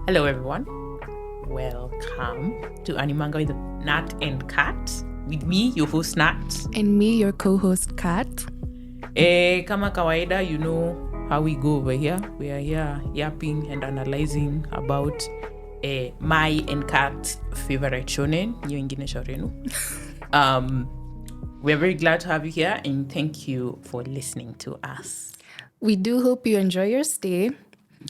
Hello, everyone. Welcome to Animanga with Nat and Kat. With me, your host Nat. And me, your co-host Kat. Kama kawaida, you know how we go over here. We are here yapping and analyzing about my and Kat's favorite shonen, New Ingine Shorenu. We're very glad to have you here and thank you for listening to us. We do hope you enjoy your stay.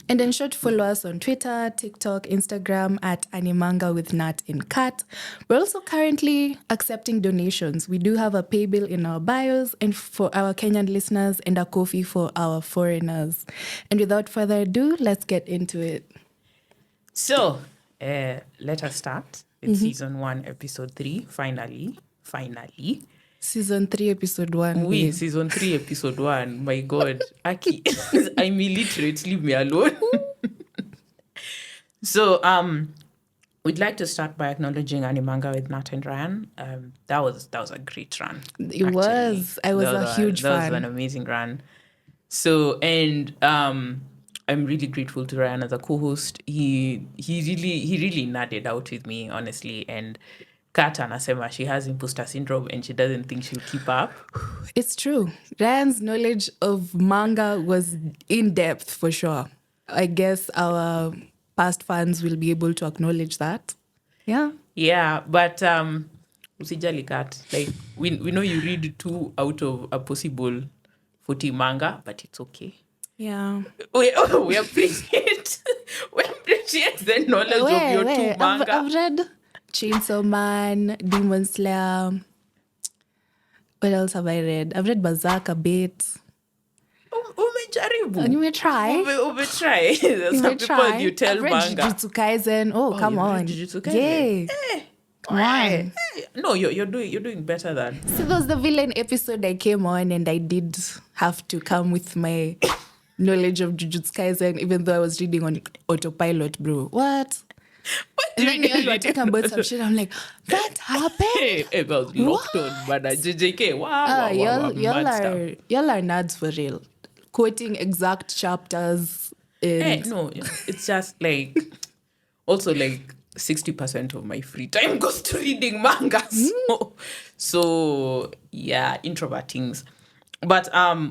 And ensure to follow us on Twitter, TikTok, Instagram at Animanga with Nat and Kat. We're also currently accepting donations. We do have a pay bill in our bios and for our Kenyan listeners and a coffee for our foreigners. And without further ado, let's get into it. So, let us start with season 1, episode 3. Finally. Season 3, episode 1. Oui, season 3, episode 1. My God. Aki, I'm illiterate. Leave me alone. So, we'd like to start by acknowledging Animanga with Nat and Ryan. That was a great run. It was. I was a huge fan. That was an amazing run. So, and I'm really grateful to Ryan as a co-host. He really nerded out with me, honestly, and Kat anasema she has imposter syndrome and she doesn't think she'll keep up. It's true. Ryan's knowledge of manga was in depth for sure. I guess our past fans will be able to acknowledge that. Yeah. Yeah, but usijali Kat. Like we know you read 2 out of a possible 40 manga, but it's okay. Yeah. We appreciate the knowledge of your 2 manga. I've read Chainsaw Man, Demon Slayer. What else have I read? I've read Berserk a bit. Umejaribu. You may try. Umetry. There's some people you tell I've read manga. Jujutsu Kaisen. Oh, come on. Jujutsu Kaisen? Yeah. Come on. No, you're doing better than. So there was the villain episode I came on and I did have to come with my knowledge of Jujutsu Kaisen even though I was reading on autopilot, bro. What? And then you were talking about some shit. I'm like, that happened? Hey, it was locked on, but JJK. Wow, y'all are nerds for real. Quoting exact chapters. No, it's just like also like 60% of my free time goes to reading manga. So yeah, introvert things. But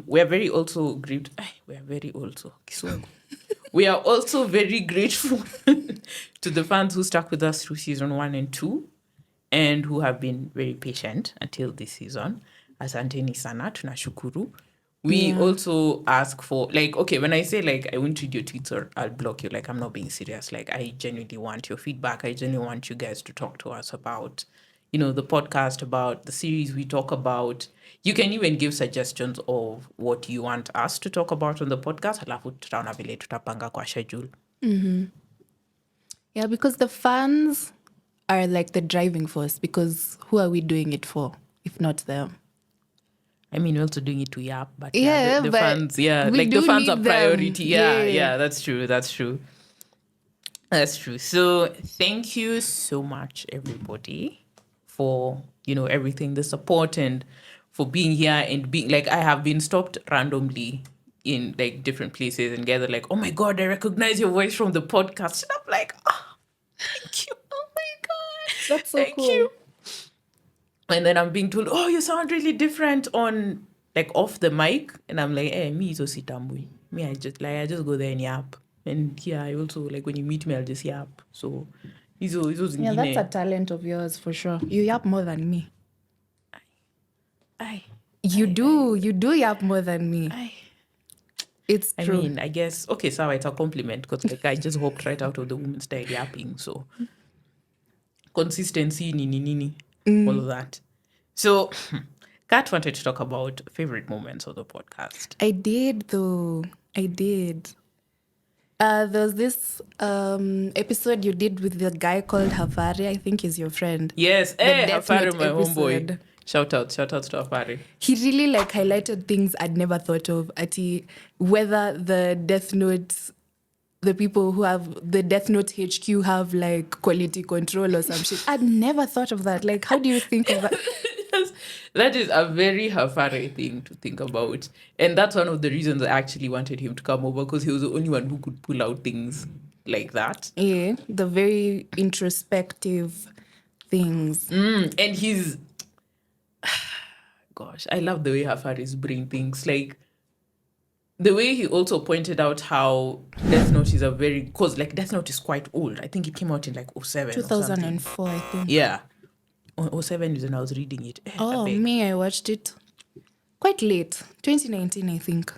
we are very also very grateful to the fans who stuck with us through season 1 and 2 and who have been very patient until this season. Asanteni sana, tunashukuru. We also ask for, like, okay, when I say, like, I won't read your tweets or I'll block you, like, I'm not being serious. Like, I genuinely want your feedback. I genuinely want you guys to talk to us about, you know, the podcast, about the series we talk about. You can even give suggestions of what you want us to talk about on the podcast. Halafu tutaona vile tutapanga kwa schedule. Mm-hmm. Yeah, because the fans are like the driving force, because who are we doing it for if not them? I mean, we're also doing it to yap, but the fans, like the fans are priority. Yeah, that's true. So thank you so much, everybody, for, you know, everything, the support, and for being here and being like, I have been stopped randomly in like different places and gathered like, oh my God, I recognize your voice from the podcast. And I'm like, thank you. Oh my God. That's so thank cool. you. And then I'm being told, oh, you sound really different on like off the mic. And I'm like, me so sitambui. Me, I just go there and yap. And yeah, I also like when you meet me, I'll just yap. So yeah, that's a talent of yours for sure. You yap more than me. You do yap more than me. It's true. I mean, I guess, okay, so it's a compliment because like I just hopped right out of the women's style yapping. So consistency, nini, all of that. So Kat wanted to talk about favorite moments of the podcast. I did though. There's this episode you did with the guy called Hafari. I think he's your friend. Yes, Hafari, my homeboy. Shout out to Hafari. He really like highlighted things I'd never thought of. Whether the Death Note, the people who have the Death Note HQ have like quality control or some shit. I'd never thought of that. Like, how do you think of that? That is a very Hafare thing to think about. And that's one of the reasons I actually wanted him to come over, because he was the only one who could pull out things like that. Yeah, the very introspective things. And he's... Gosh, I love the way Hafaris bring things. Like, the way he also pointed out how Death Note is a very... Because, like, Death Note is quite old. I think it came out in, like, 07 2004, I think. Yeah. 07 is when I was reading it. Oh, me, I watched it quite late. 2019, I think.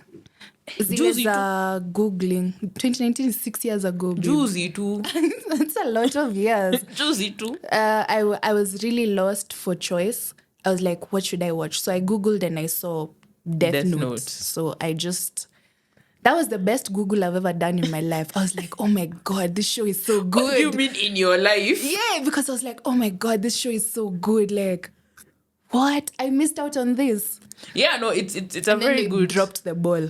Juicy Googling. 2019 is 6 years ago. Babe. Juicy too. That's a lot of years. Juicy too. I was really lost for choice. I was like, what should I watch? So I Googled and I saw Death Note. So I just... That was the best Google I've ever done in my life. I was like, oh my God, this show is so good. What do you mean in your life? Yeah, because I was like, oh my God, this show is so good. Like, what? I missed out on this. Yeah, no, it's a And very then good... dropped the ball.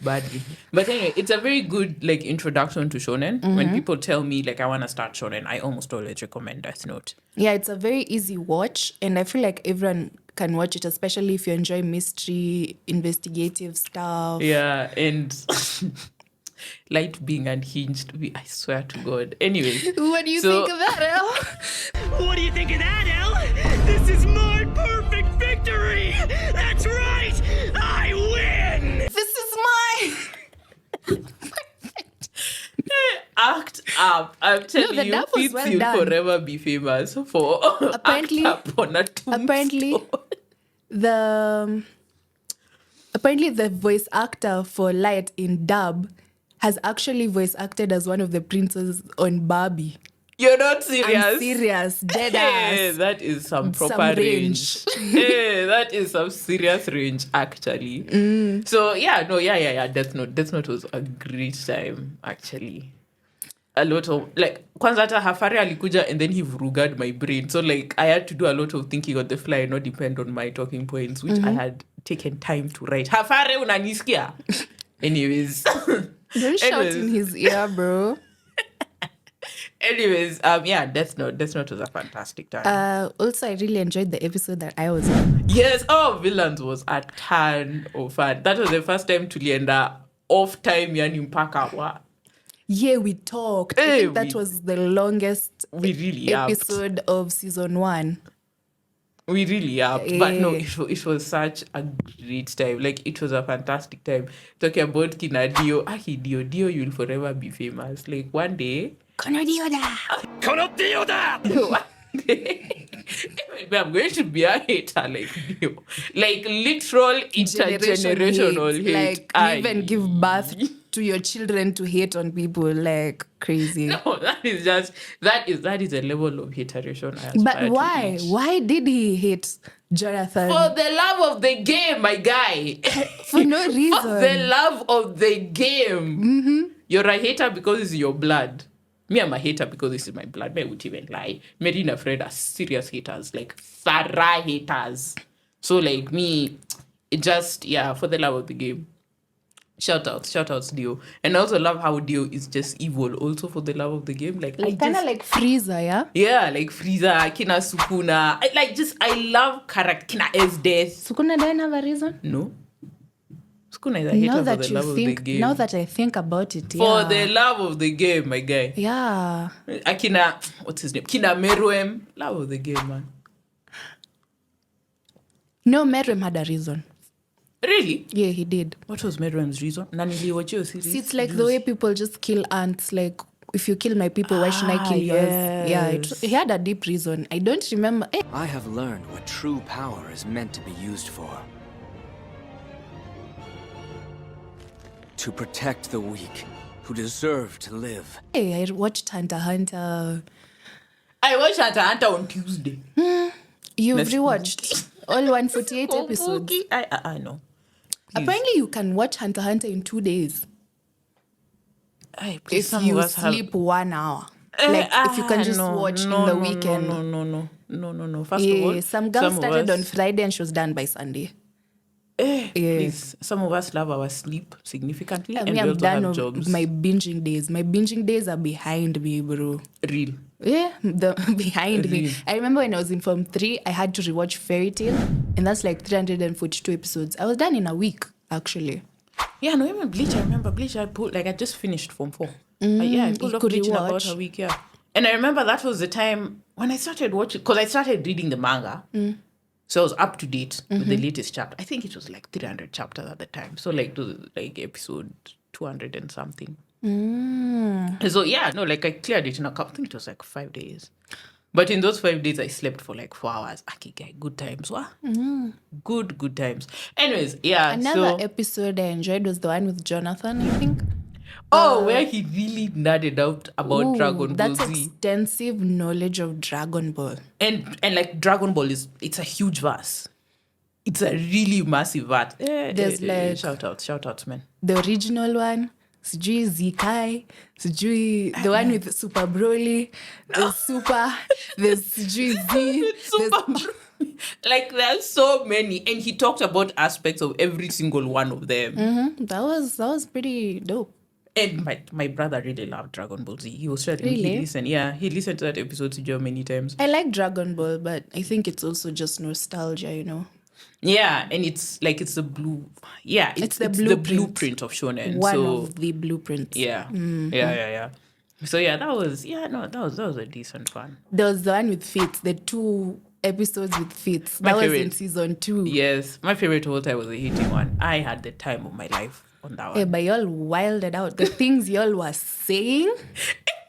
Badly. But anyway, it's a very good, like, introduction to shonen. When people tell me, like, I want to start shonen, I almost always recommend Death Note. Yeah, it's a very easy watch. And I feel like everyone can watch it, especially if you enjoy mystery, investigative stuff. Yeah, and light being unhinged, I swear to God. Anyway. What do you think of that, El? What do you think of that, El? This is my perfect victory! That's right! I win! This is my... Act up. I'm telling the you, dub was Fitz well will done. forever be famous for Apparently- act up on a tombstone. Apparently the voice actor for Light in dub has actually voice acted as one of the princes on Barbie. You're not serious. I'm serious, dead Hey, ass. that is some proper Some range. Hey, that is some serious range, actually. So yeah. Death Note was a great time, actually. A lot of, like, kwanza hata Hafari alikuja and then he vrugad my brain. So, like, I had to do a lot of thinking on the fly, not depend on my talking points, which I had taken time to write. Hafari unanisikia? Anyways. Don't shout in his ear, bro. Anyways, Death Note was a fantastic time. Also, I really enjoyed the episode that I was on. Yes, Villains was a ton of fun. That was the first time tulienda off time, yani mpaka wa. Yeah, we talked. I think that was the longest We really episode of season 1. We really upped. But no, it was such a great time. Like, it was a fantastic time. Talking about Kina Dio. Dio, you'll forever be famous. Like, one day... Kono Dioda! One day... I'm going to be a hater like Dio. Like, literal intergenerational hate. Like, you even give birth to your children to hate on people. Like, crazy. No, that is a level of hateration I aspire But to why? reach. Why did he hate Jonathan? For the love of the game, my guy. For no reason. For the love of the game. You're a hater because it's your blood. Me, I'm a hater because this is my blood. Me, I wouldn't even lie. Mary and Fred are serious haters. Like, thorough haters. So, like, me, it just, for the love of the game. Shout outs Dio. And I also love how Dio is just evil also for the love of the game. Like kind of like Frieza, yeah? Yeah, like Frieza, Kina Sukuna. I love character. Kina Esdes. Sukuna didn't have a reason? No. Sukuna is a hater for the love of the game. Now that I think about it, For the love of the game, my guy. Yeah. Akina, what's his name? Kina Meruem. Love of the game, man. No, Meruem had a reason. Really? Yeah, he did. What was Meruem's reason? Nani watch your series? See, it's like the way people just kill ants. Like, if you kill my people, why shouldn't I kill yours? Yeah, he had a deep reason. I don't remember. I have learned what true power is meant to be used for. To protect the weak, who deserve to live. Hey, I watched Hunter x Hunter. I watched Hunter x Hunter on Tuesday. You've rewatched all 148 episodes. I know. Please. Apparently, you can watch Hunter x Hunter in 2 days. Please, If some you of us sleep 1 hour. Like, if you can just watch in the weekend. No. First of all, Some girl started on Friday and she was done by Sunday. Please, some of us love our sleep significantly, and Me, we I'm also done have of jobs. my binging days. My binging days are behind me, bro. Real. Yeah, behind me. Really? I remember when I was in Form 3, I had to rewatch Fairy Tale, and that's like 342 episodes. I was done in a week, actually. Yeah, no, even Bleach. I remember Bleach. I just finished Form 4. I pulled you off could Bleach in about rewatch. a week. Yeah, and I remember that was the time when I started watching, because I started reading the manga. So I was up to date with the latest chapter. I think it was like 300 chapters at the time. So like it was like episode 200 and something. So yeah, no, like I cleared it in a couple. I think it was like 5 days. But in those 5 days, I slept for like 4 hours. Akigai, good times. Wow. Good times. Anyways, yeah. Another so, episode I enjoyed was the one with Jonathan, I think. where he really nerded out about Ooh, Dragon Ball that's Z. extensive knowledge of Dragon Ball. And like Dragon Ball it's a huge verse. It's a really massive verse. There's like- shout outs, man. The original one, sijui Zikai, sijui the one with Super Broly, there's sijui Z, there's Like there's so many, and he talked about aspects of every single one of them. that was pretty dope. And my brother really loved Dragon Ball Z. He was sharing. Really? He listened to that episode to Joe many times. I like Dragon Ball, but I think it's also just nostalgia, you know. Yeah, and it's like it's the blue. Yeah, it's the the blueprint. blueprint of shonen. One so of the blueprints. yeah, yeah. So yeah, that was a decent one. There was the one with Fitz, the 2 episodes with Fitz. My That was in favorite. season 2. Yes, my favorite of all time was the hating one. I had the time of my life on that Hey, one. but y'all wilded out. The things y'all were saying.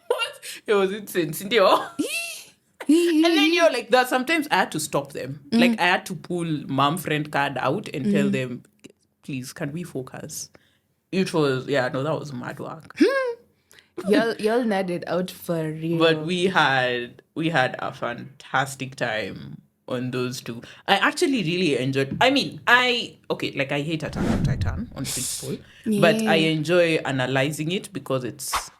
What? It was insane, Cindy. And then you're like that. Sometimes I had to stop them. Like I had to pull mom friend card out and tell them, please, can we focus? It was that was mad work. y'all nerded out for real. But we had a fantastic time on those two. I actually really enjoyed. I mean, I hate Attack on Titan on principle, but I enjoy analyzing it because it's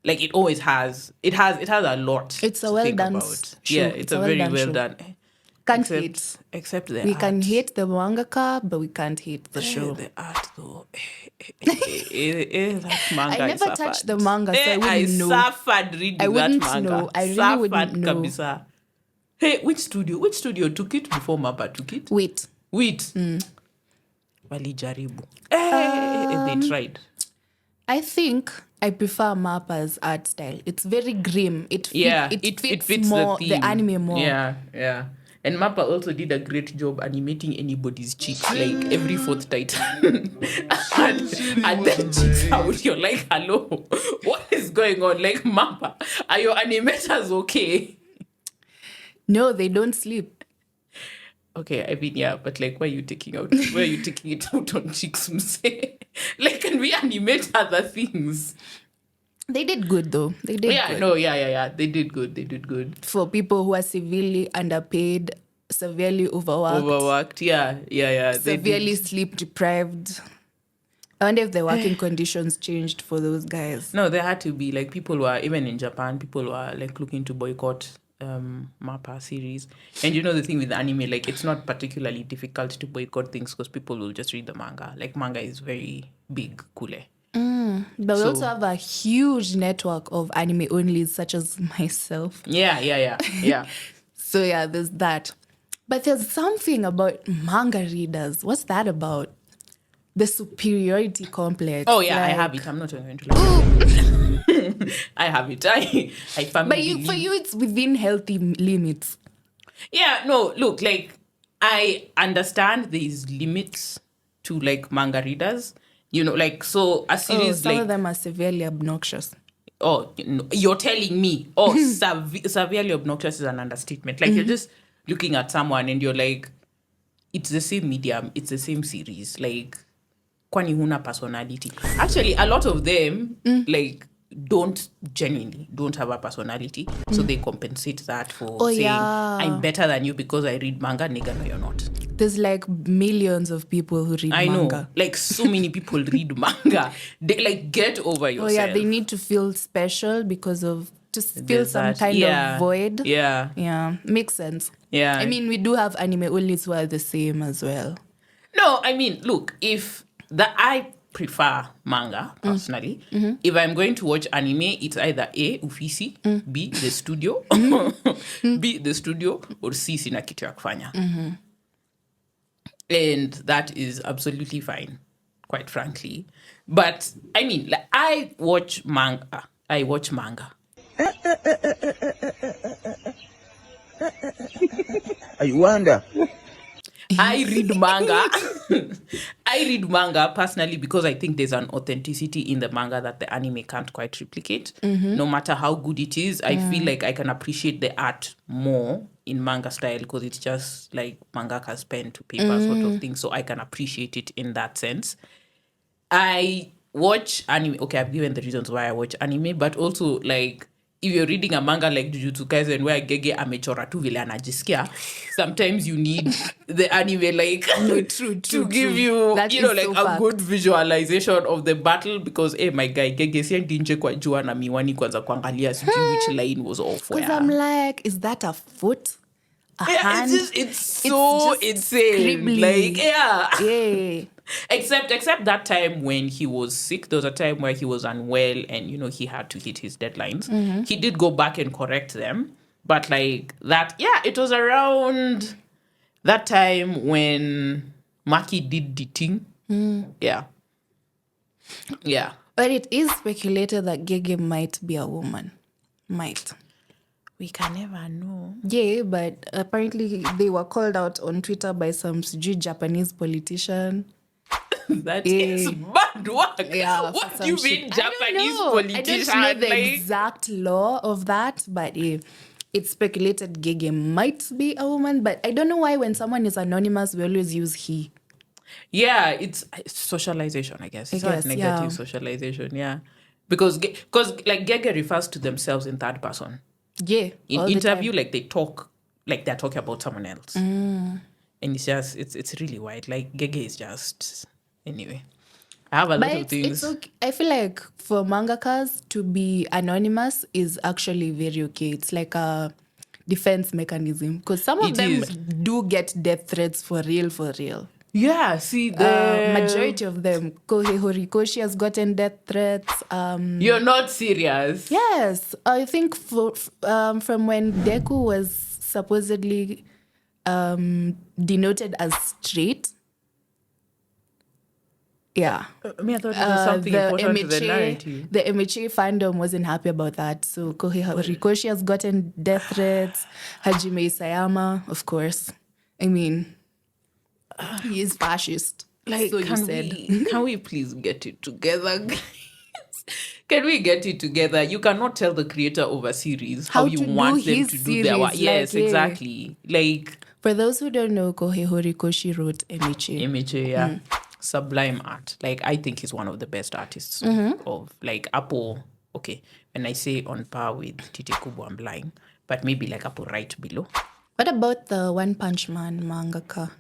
like it always has. It has a lot. It's a to well think done about. show. Yeah, it's a very well done. Can't hate. Except the We art. can hate the mangaka, but we can't hate the show. The art though. That manga I never suffered. touched the manga, so I wouldn't know. Suffered reading I wouldn't that manga. know. I really wouldn't know. Kabisa. Hey, which studio took it before Mappa took it? Wait. Walijaribu. They tried. I think I prefer Mappa's art style. It's very grim. It fits more the the theme. anime more. Yeah. And Mappa also did a great job animating anybody's cheeks, like every fourth Titan. and then cheeks out. You're like, hello, what is going on? Like, Mappa, are your animators okay? No, they don't sleep. Okay, I mean, yeah, but like, why are you taking it out on cheeks? Like, can we animate other things? They did good though. They did good. Yeah. They did good. For people who are severely underpaid, severely overworked, Yeah. They severely did. sleep deprived. I wonder if the working conditions changed for those guys. No, there had to be like people were even in Japan. People were like looking to boycott Mappa series. And you know the thing with anime, like it's not particularly difficult to boycott things because people will just read the manga. Like manga is very big, kule. But we also have a huge network of anime onlys, such as myself. Yeah. So yeah, there's that. But there's something about manga readers. What's that about? The superiority complex. Oh yeah, I Like- have it. I'm not going to lie. I have it. I firmly But believe. for you, it's within healthy limits. Yeah, no, look, like, I understand there's limits to, like, manga readers. You know, like, so a series, Some like, of them are severely obnoxious. you're telling me, severely obnoxious is an understatement. Like, you're just looking at someone and you're like, it's the same medium, it's the same series. Like, kwani huna personality. Actually, a lot of them, like, genuinely don't have a personality. So they compensate that for saying, yeah. I'm better than you because I read manga. Nigga, no, you're not. There's like millions of people who read I manga. know. Like, so many people read manga. They, like, get over yourself. Oh yeah, they need to feel special because of just feel There's some that. kind Yeah. of void. Yeah. Yeah, makes sense. Yeah. I mean, we do have anime onlys who are the same as well. No, I mean, look, I prefer manga personally. If I'm going to watch anime, it's either A, ufisi, B, the studio, B, the studio, or C, sina kitu ya kufanya. And that is absolutely fine, quite frankly. But I mean, like, I watch manga. I wonder. I read manga. I read manga personally because I think there's an authenticity in the manga that the anime can't quite replicate. No matter how good it is, I feel like I can appreciate the art more in manga style because it's just like mangaka's pen to paper sort of thing. So I can appreciate it in that sense. I watch anime. Okay, I've given the reasons why I watch anime, but also like if you're reading a manga like Jujutsu Kaisen where Gege amechora tu vile anajisikia, sometimes you need the anime like to give you That you know is like so a fact. good visualization of the battle because my guy Gege siendi nje kwa jua na miwani kwanza kuangalia sijui which line was off Because where. I'm like, is that a foot? A Yeah, hand? it's so just insane. scribbly. Like, yeah. Yeah. Except that time when he was sick, there was a time where he was unwell and, he had to hit his deadlines. He did go back and correct them. But like that, yeah, it was around that time when Maki did the thing. Yeah. Yeah. But it is speculated that Gege might be a woman. Might. We can never know. Yeah, but apparently they were called out on Twitter by some Japanese politician. That is bad work. Yeah, What for do you some mean shit. Japanese I politician? don't know the Like, exact law of that, but it's speculated Gege might be a woman. But I don't know why when someone is anonymous, we always use he. yeah, it's socialization, I guess. It's I not guess, negative yeah. socialization, yeah. Because like Gege refers to themselves in third person. Yeah. In all the interview, time. like they talk like they're talking about someone else. And it's just it's really wide. Like Gege is just anyway. I have a But lot of things. it's okay. I feel like for mangakas to be anonymous is actually very okay. It's like a defense mechanism because some of It them is. do get death threats for real. Yeah, see the Majority of them, Kohei Horikoshi has gotten death threats. You're not serious. Yes, I think from when Deku was supposedly denoted as straight. Yeah. I mean, I thought it was something important to the narrative. The MHA fandom wasn't happy about that. So Kohei Horikoshi has gotten death threats. Hajime Isayama, of course. I mean, he is fascist. Like, so you said. Can we please get it together, guys? Can we get it together? You cannot tell the creator of a series how you to do want them his to do their work. series, Yes, like, yeah. exactly. Like For those who don't know, Kohei Horikoshi wrote MHA. MJ, yeah. Sublime art. Like, I think he's one of the best artists of like Apple. Okay, when I say on par with Tite Kubo, I'm lying. But maybe like Apple right below. What about the One Punch Man mangaka?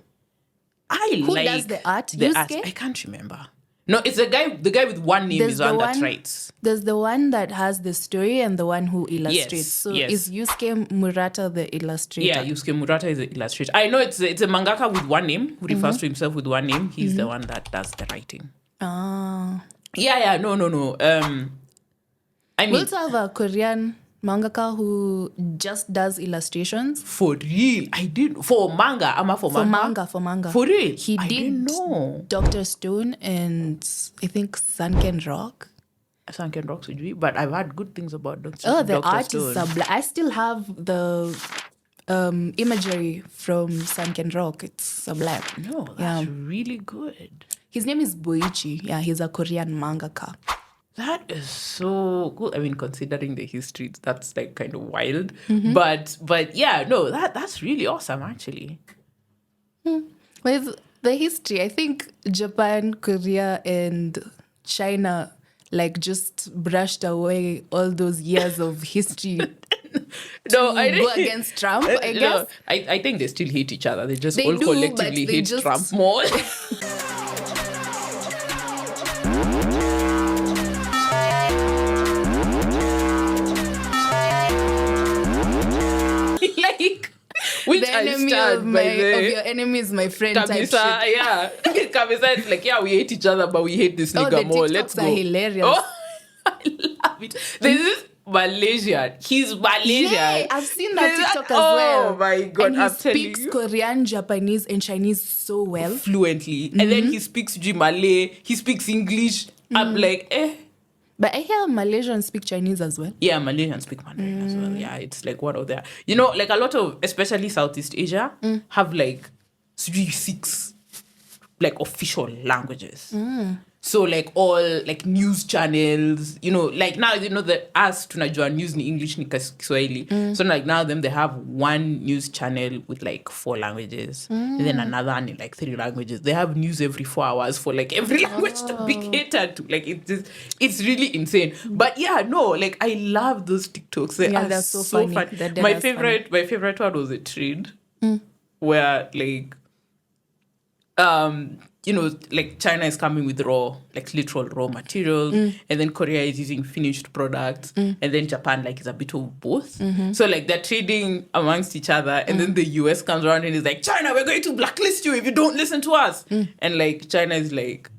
Who Who does the art? The art. Yusuke? I can't remember. No, it's the guy with one name is the one that writes. There's the one that has the story and the one who illustrates. Yes, So yes. is Yusuke Murata the illustrator? Yeah, Yusuke Murata is the illustrator. I know it's a mangaka with one name who refers to himself with one name. He's the one that does the writing. Ah. Yeah, no. I We mean, also have a Korean mangaka who just does illustrations. for real, I did for manga. For manga. For manga. For real, He I did didn't know. Dr. Stone and I think Sunken Rock. Sunken Rocks with you, but I've heard good things about Dr. Oh, the Dr. art Stone. is sublime. I still have the imagery from Sunken Rock. It's sublime. No, that's really good. His name is Boichi. Yeah, he's a Korean mangaka. That is so cool. I mean, considering the history, that's like kind of wild. But yeah, no, that's really awesome actually. With the history, I think Japan, Korea, and China like just brushed away all those years of history No, I go against Trump, I guess. No, I think they still hate each other. They just They all do, collectively but they hate just- Trump more. like, which The I enemy understand of, by of the your enemy is my friend type shit. Kamisa, yeah. Kamisa is like, yeah, we hate each other, but we hate this Oh, the nigga more. TikToks Let's are go. hilarious. Oh, I love it. There's this Malaysian. He's Malaysian. Yeah, I've seen that There's TikTok as well. Oh my god, and he I'm telling speaks you. Korean, Japanese, and Chinese so well. Fluently. And then he speaks Malay, he speaks English. I'm like, But I hear Malaysians speak Chinese as well. Yeah, Malaysians speak Mandarin as well. Yeah, it's like one of their, you know, like a lot of, especially Southeast Asia, have like 6 like official languages. So like all like news channels, you know, like now you know that us tunajua news ni English ni Kiswahili. So like now they have one news channel with like 4 languages, and then another one in like 3 languages. They have news every 4 hours for like every language to be catered to. Like it's really insane. But yeah, no, like I love those TikToks. They are they're so funny. They're My dead favorite one was a trade where like you know, like China is coming with literal raw materials, and then Korea is using finished products, and then Japan like is a bit of both. So like they're trading amongst each other, and then the US comes around and is like, China, we're going to blacklist you if you don't listen to us. And like China is like,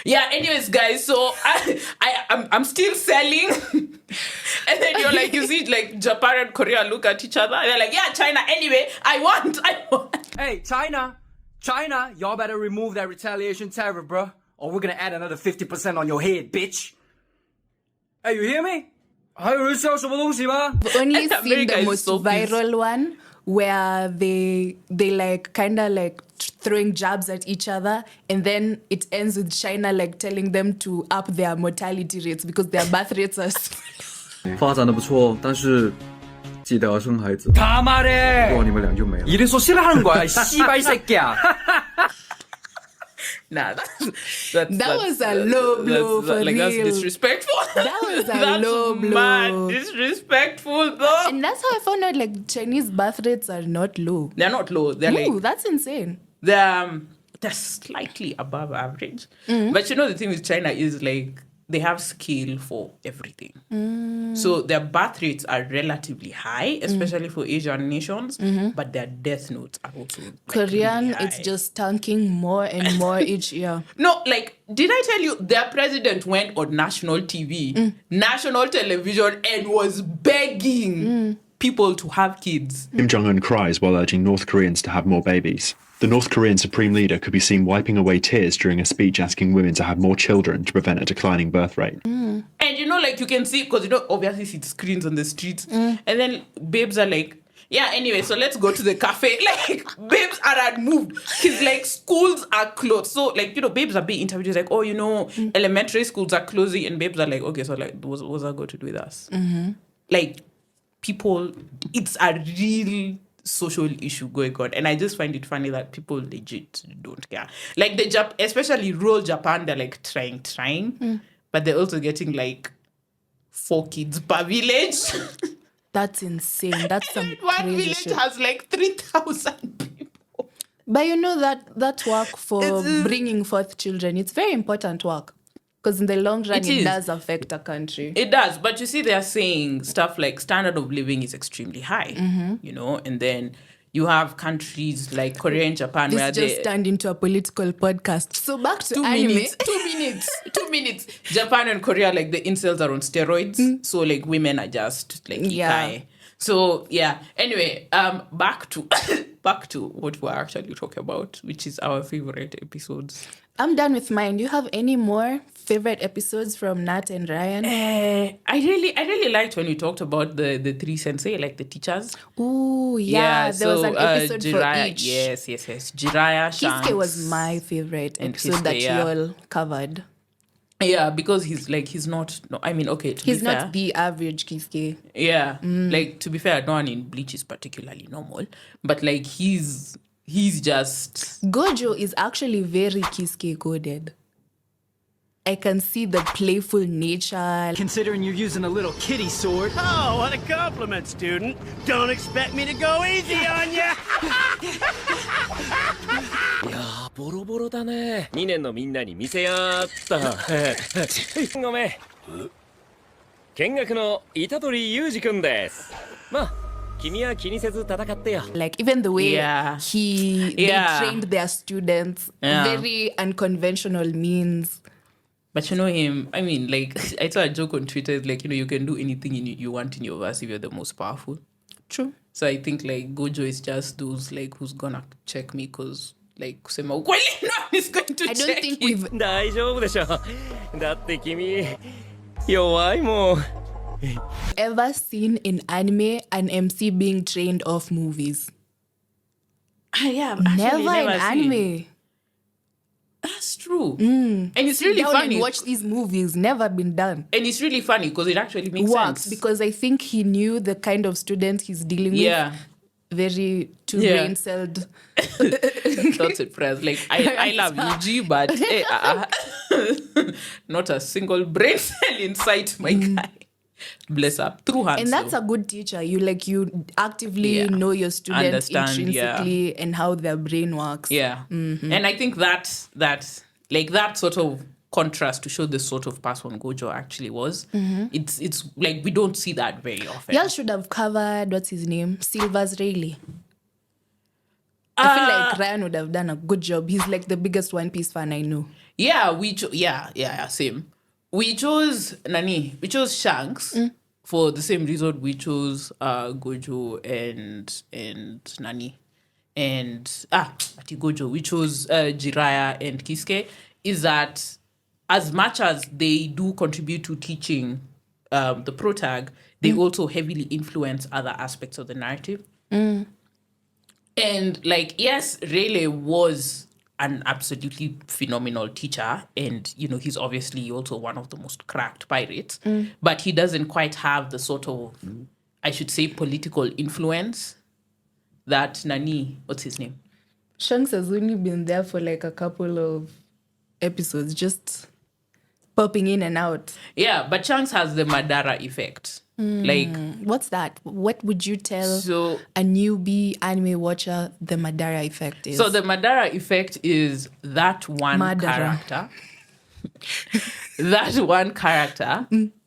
yeah, anyways, guys, so I'm still selling. And then you're like, you see like Japan and Korea look at each other, and they're like, yeah, China, anyway, I want. Hey, China, y'all better remove that retaliation tariff, bruh, or we're gonna add another 50% on your head, bitch. Hey, you hear me? 还有人笑什么东西吗？ I've only seen America the is most so pissed. viral one where they like kind of like throwing jabs at each other, and then it ends with China like telling them to up their mortality rates because their birth rates are 发展的不错，但是记得要生孩子，他妈的！不然你们俩就没了。 이래서 싫어하는 거야, 이 씨발 새끼야. Nah, That was a low blow for like that's real. disrespectful. That was a That's low blow. mad disrespectful though. And that's how I found out like Chinese birth rates are not low. They're not low. They're Ooh, like that's insane. they're slightly above average. But you know the thing with China is like they have scale for everything. So their birth rates are relatively high, especially for Asian nations, but their death notes are also like, Korean, really it's high. just tanking more and more each year. No, like, did I tell you their president went on national TV, national television, and was begging people to have kids? Kim Jong-un cries while urging North Koreans to have more babies. The North Korean Supreme Leader could be seen wiping away tears during a speech asking women to have more children to prevent a declining birth rate. And you know, like you can see, because you know, obviously see screens on the streets, and then babes are like, yeah, anyway, so let's go to the cafe. Like, babes are unmoved. Because, like, schools are closed. So, like, you know, babes are being interviewed. Like, oh, you know, elementary schools are closing. And babes are like, okay, so, like, what's that got to do with us? Like, people, it's a real social issue going on. And I just find it funny that people legit don't care. Like, especially rural Japan, they're, like, trying. But they're also getting, like, 4 kids per village. That's insane. That's some One crazy village shit. has like 3,000 people. But you know that work for It's- bringing forth children, it's very important work. Because in the long run, It it is. does affect a country. It does, but you see, they're saying stuff like standard of living is extremely high, you know, and then you have countries like Korea and Japan where This just turned into a political podcast. So back to 2 anime. minutes, 2 minutes. Japan and Korea, like the incels are on steroids, so like women are just like Yeah. ikai. So yeah. Anyway, back to what we're actually talking about, which is our favorite episodes. I'm done with mine. Do you have any more favorite episodes from Nat and Ryan? I really liked when we talked about the 3 sensei, like the teachers. Ooh, yeah. There was an episode Jiraiya, for each. Yes. Jiraiya, Shanks. Kisuke was my favorite and episode that Kisuke, you yeah. all covered. Yeah, because he's not. No, I mean, okay. To He's be not fair, the average Kisuke. yeah. Like to be fair, no one in Bleach is particularly normal, but like he's just. Gojo is actually very Kisuke coded. I can see the playful nature. Considering you're using a little kitty sword. Oh, what a compliment, student. Don't expect me to go easy on ya. いやーボロボロだね2年のみんなに見せやったごめん見学の虎杖裕二くんですまあ君は気にせず戦ってよ。 Like even the way Yeah. they Yeah. trained their students, Yeah. very unconventional means. But you know him, I mean, like, I saw a joke on Twitter, it's like, you can do anything you want in your verse if you're the most powerful. True. So I think, like, Gojo is just those, like, who's gonna check me because, like, kusema ukweli, no one is going to I don't check think you. we've 大丈夫でしょ。だって君、弱いもん。 ever seen in anime an MC being trained off movies. Yeah, Never in seen. anime. That's true. And it's really Down funny. and watch these movies. Never been done. And it's really funny because it actually makes Works sense. because I think he knew the kind of student he's dealing Yeah. with. Very two Yeah. brain celled. Not surprised. Like, I love UG, but not a single brain cell inside my guy. Bless her. Through hands. And that's though. a good teacher. You actively Yeah. know your student Understand, intrinsically and how their brain works. Yeah. And I think that sort of contrast to show the sort of person Gojo actually was. It's like we don't see that very often. Y'all should have covered, what's his name? Silver's Rayleigh. I feel like Ryan would have done a good job. He's like the biggest One Piece fan I know. Yeah, same. We chose Shanks for the same reason we chose Gojo and Nani. And Ati Gojo, we chose Jiraiya and Kisuke, is that as much as they do contribute to teaching the protag, they also heavily influence other aspects of the narrative. And like, yes, Rayleigh was an absolutely phenomenal teacher, and he's obviously also one of the most cracked pirates, but he doesn't quite have the sort of, I should say, political influence that Nani, what's his name? Shanks has only been there for like a couple of episodes, just popping in and out. Yeah, but Shanks has the Madara effect. Like, What's that? What would you tell so a newbie anime watcher the Madara effect is? So the Madara effect is that one Madara. character,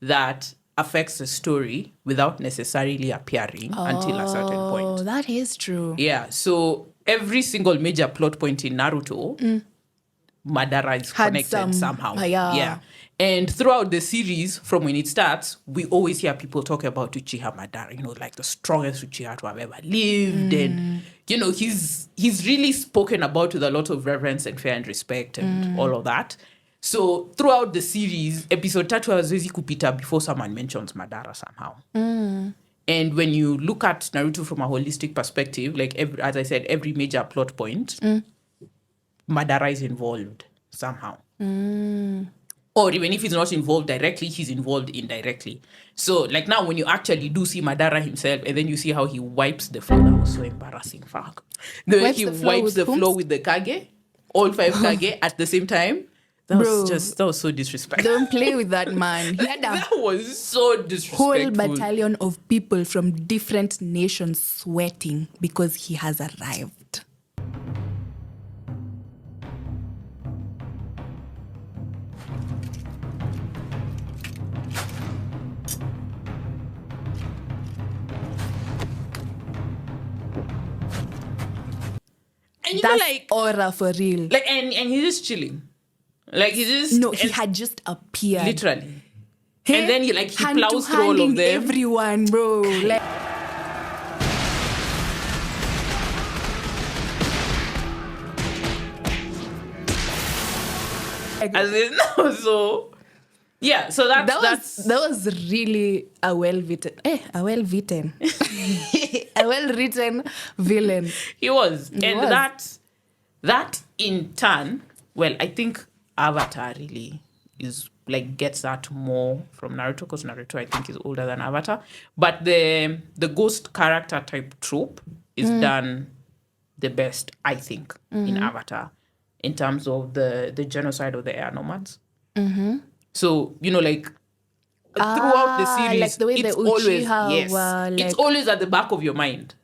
that affects the story without necessarily appearing until a certain Oh, point. that is true. Yeah, so every single major plot point in Naruto, Madara is Had connected some- somehow. yeah. And throughout the series, from when it starts, we always hear people talk about Uchiha Madara, like the strongest Uchiha to have ever lived. And, he's really spoken about with a lot of reverence and fear and respect and all of that. So throughout the series, episode 3 haziwezi kupita before someone mentions Madara somehow. And when you look at Naruto from a holistic perspective, like as I said, every major plot point, Madara is involved somehow. Or even if he's not involved directly, he's involved indirectly. So, like now, when you actually do see Madara himself, and then you see how he wipes the floor, that was so embarrassing. Fuck. The way Wipes he the floor wipes with the whom? floor with the Kage, all 5 Kage at the same time. That was so disrespectful. Don't play with that man. He had a That was so disrespectful. whole battalion of people from different nations sweating because he has arrived. And That's like aura for real. and he's just chilling. Like he's just No, he had just appeared. literally. Hey, And then he hand to plows through all of handing them. everyone, bro. Like, As in, so yeah, so that was really a well-written, a well-written villain. he was. And was. that in turn, well, I think Avatar really is like gets that more from Naruto, because Naruto I think is older than Avatar. But the ghost character type trope is done the best, I think, in Avatar, in terms of the genocide of the air nomads. So, like throughout the series, like the way it's the always Uchiha were, it's like- always at the back of your mind.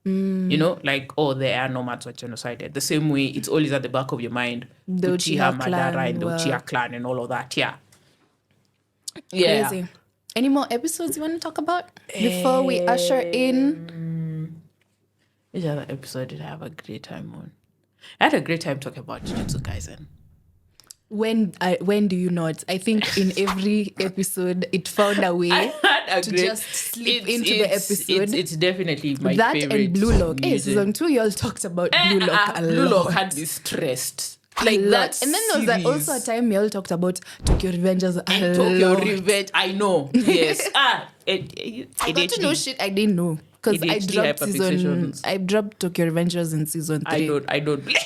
Like, the air nomads were genocided. The same way it's always at the back of your mind, The Uchiha Uchiha Madara clan and the were- Uchiha clan and all of that. Yeah. Yeah. Crazy. Any more episodes you want to talk about before we usher in Which other episode did I have a great time on? I had a great time talking about Jujutsu Kaisen. When do you not? I think in every episode it found a way to just slip into the episode. It's definitely my that favorite. And Blue Lock. Hey, season. season 2, you all talked about Blue Lock a lot. Blue Lock had me stressed. Like a lot. that. And then there was also a time you all talked about Tokyo Revengers a Tokyo lot. Revenge. I know. Yes. I got to know shit I didn't know. Because I dropped Tokyo Revengers in season 3. I don't blame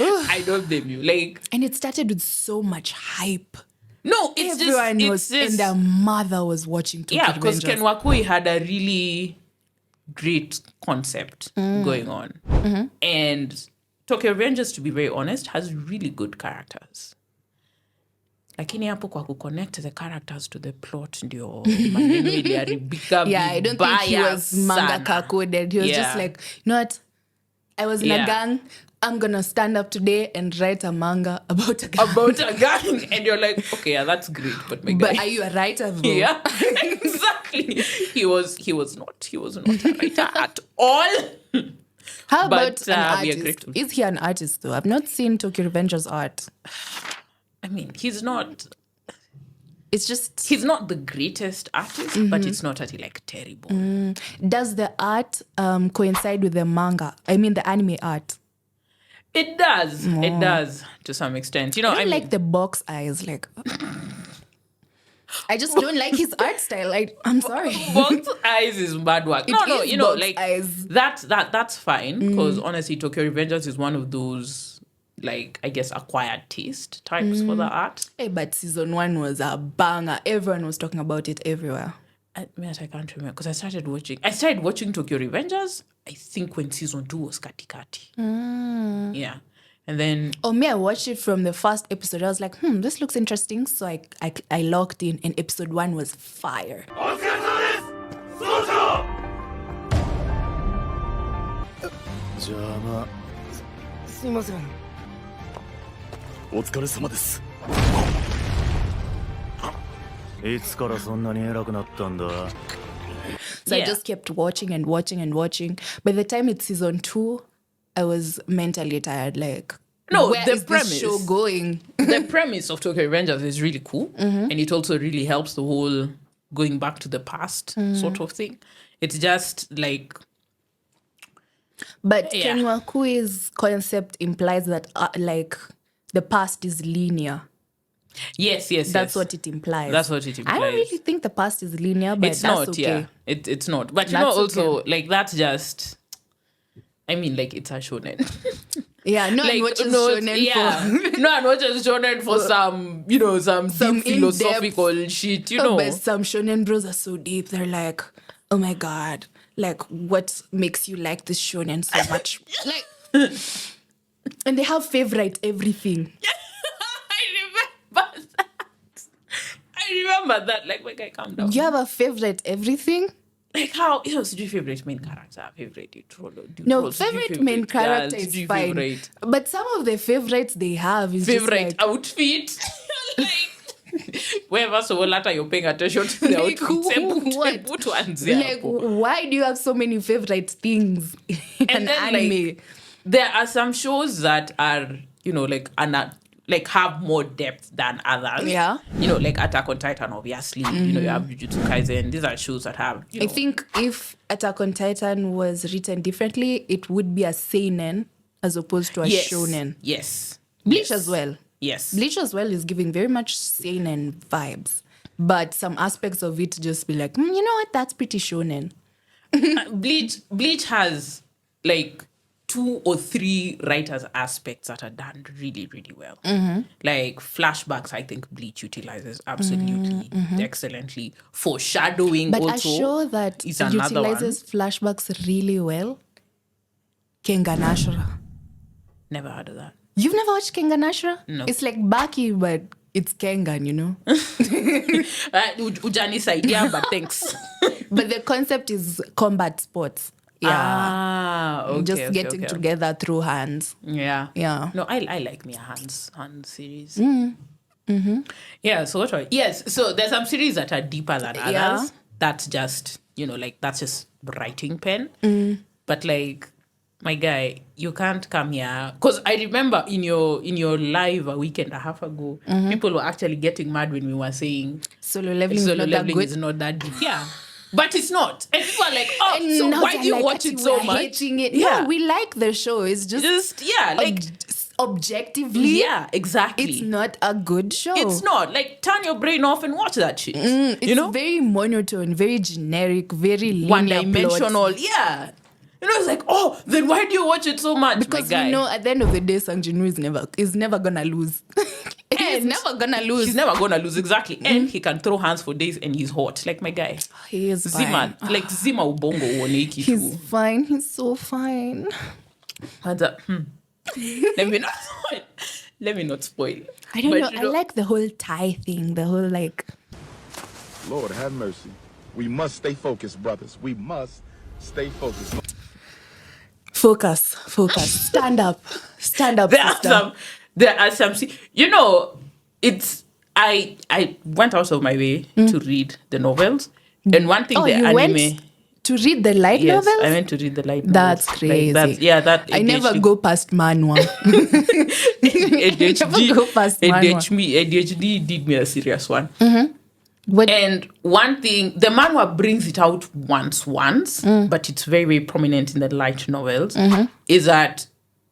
you. I don't blame you. Like, and it started with so much hype. No, everyone was, and their mother was watching Tokyo Revengers. Because Ken Wakui had a really great concept going on. And Tokyo Revengers, to be very honest, has really good characters. Lakini hapo kwa kuconnect the characters to the plot ndio maneno iliharibika vibaya. I don't think he was mangaka coded. He was just like, you know what? I was in a gang. I'm going to stand up today and write a manga about a gang. About a gang. And you're like, okay, yeah, that's great. But my guy. But are you a writer though? Yeah, exactly. He was not a writer at all. How about an artist? Is he an artist though? I've not seen Tokyo Revengers art. I mean, he's not... It's just... He's not the greatest artist, but it's not like terrible. Does the art coincide with the manga? I mean, the anime art? It does. It does, to some extent. You know, I like the box eyes. Like, I just don't like his art style. I'm sorry. Box eyes is bad work. No, you know, like eyes. That's fine. Because honestly, Tokyo Revengers is one of those, like, I guess, acquired taste types for the art. Hey, but season 1 was a banger. Everyone was talking about it everywhere. I can't remember because I started watching Tokyo Revengers, I think when season 2 was Katikati. Yeah. And then... I watched it from the first episode. I was like, this looks interesting. So I logged in and episode 1 was fire. すいません。お疲れ様です。いつからそんなに偉くなったんだ? So I just kept watching and watching and watching. By the time it's season 2, I was mentally tired. Like, where is this show going? The premise of Tokyo Revengers is really cool. And it also really helps the whole going back to the past sort of thing. It's just like... But Ken Wakui's concept implies that like the past is linear. Yes. That's what it implies. That's what it implies. I don't really think the past is linear, but it's that's not, okay. Yeah. It's not. But you That's know, also, okay. like, that's just... I mean, like, it's a shonen. Yeah, no one watches shonen for... No one watches shonen for some, you know, some deep philosophical shit, you know. But some shonen bros are so deep. They're like, oh my God, like, what makes you like this shonen so much? Like, and they have favorite everything. I remember that. Like, my guy, calm down. You have a favorite everything? Like, how? You know, do you favorite main character? Favorite No, favorite main character is fine. Favorite? But some of the favorites they have is favorite just like, outfit. Like, wherever so later you're paying attention to the like, outfits. Like, why do you have so many favorite things in an anime? Like, there are some shows that are, you know, like have more depth than others. Yeah. You know, like Attack on Titan, obviously. You know, you have Jujutsu Kaisen. These are shows that have, you know. I think if Attack on Titan was written differently, it would be a seinen as opposed to a shonen. Yes. Bleach as well. Yes. Bleach as well is giving very much seinen vibes. But some aspects of it just be like, you know what, that's pretty shonen. Bleach has, like, 2 or 3 writers' aspects that are done really, really well. Like flashbacks, I think Bleach utilizes absolutely excellently. Foreshadowing but also. a show that utilizes flashbacks really well, Kengan Ashura. Never heard of that. You've never watched Kengan Ashura? No. It's like Baki, but it's Kengan, you know? Ujani's idea, but thanks. But the concept is combat sports. Yeah. Okay. Just getting together through hands. Yeah. Yeah. No, I like me a hands series. Yeah, so what are... Yes, so there's some series that are deeper than others. Yeah. That's just, you know, like, that's just writing pen. But like, my guy, you can't come here. Because I remember in your live a week and a half ago, people were actually getting mad when we were saying Solo leveling, solo is not that leveling good. is not that deep. Yeah. But it's not. And people are like, oh, And so now why they're do you like, watch it "Ati, so we're much? hating it." Yeah. No, we like the show. It's just like, objectively, yeah, exactly. it's not a good show. It's not. Like, turn your brain off and watch that shit. It's very monotone, very generic, very linear One-dimensional. plot. Yeah. It's like, oh, then why do you watch it so much, Because my guy? we know at the end of the day, Sang Jin-woo is never gonna lose. He's never gonna lose. He's never gonna lose, exactly. And he can throw hands for days and he's hot. Like, my guy. He is Zima, fine. like Zima Ubongo Woneki He's too. fine. He's so fine. And, let me not spoil. I don't But know. you I like the whole Thai thing. The whole like. Lord have mercy. We must stay focused, brothers. We must stay focused. Focus. Stand up, sister. There are some. It's. I went out of my way to read the novels, and one thing the you anime. went to read the light Yes, novels? I went to read the light novels. That's crazy. That I never ADHD go past manhwa. ADHD, Never go past manhwa. ADHD did me a serious one. What? And one thing, the manhwa brings it out once, but it's very, very prominent in the light novels, is that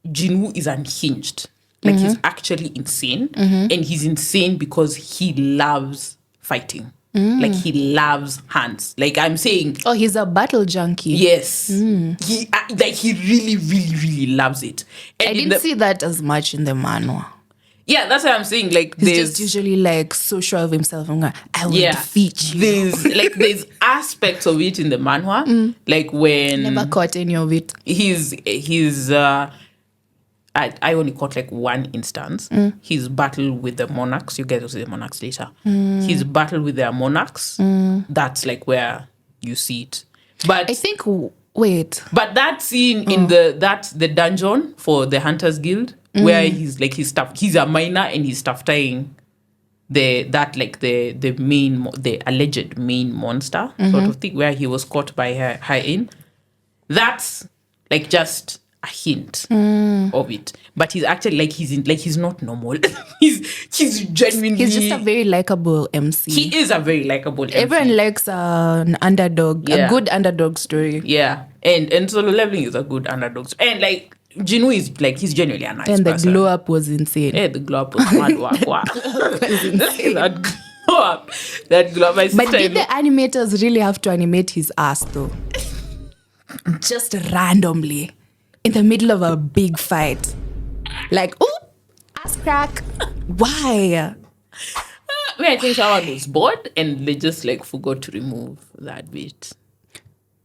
Jinwoo is unhinged. Like, he's actually insane. And he's insane because he loves fighting. Like, he loves hands. Like, I'm saying... Oh, he's a battle junkie. Yes. He really, really, really loves it. And I didn't see that as much in the manhwa. Yeah, that's what I'm saying. Like, He's there's... just usually like so sure of himself. I'm going, I will defeat you. There's aspects of it in the manhwa. Like, when... Never caught any of it. I only caught like one instance. His battle with the monarchs. You get to see the monarchs later. His battle with their monarchs. That's like where you see it. But I think, wait. But that scene in the dungeon for the Hunters Guild, where he's a miner and he's stuff tying the alleged main monster sort of thing, where he was caught by her in. That's like just a hint of it, but he's actually he's not normal. he's genuinely. He's just a very likable MC. He is a very likable MC. Everyone likes an underdog, a good underdog story. Yeah, and Solo Leveling is a good underdog, and like Jinwoo is like, he's genuinely a nice person. And the person. glow up was insane. Yeah, the glow up was mad work. That glow up. But did the animators really have to animate his ass though? Just randomly. In the middle of a big fight. Like, oh, ass crack. Why? I think someone was bored and they just like forgot to remove that bit.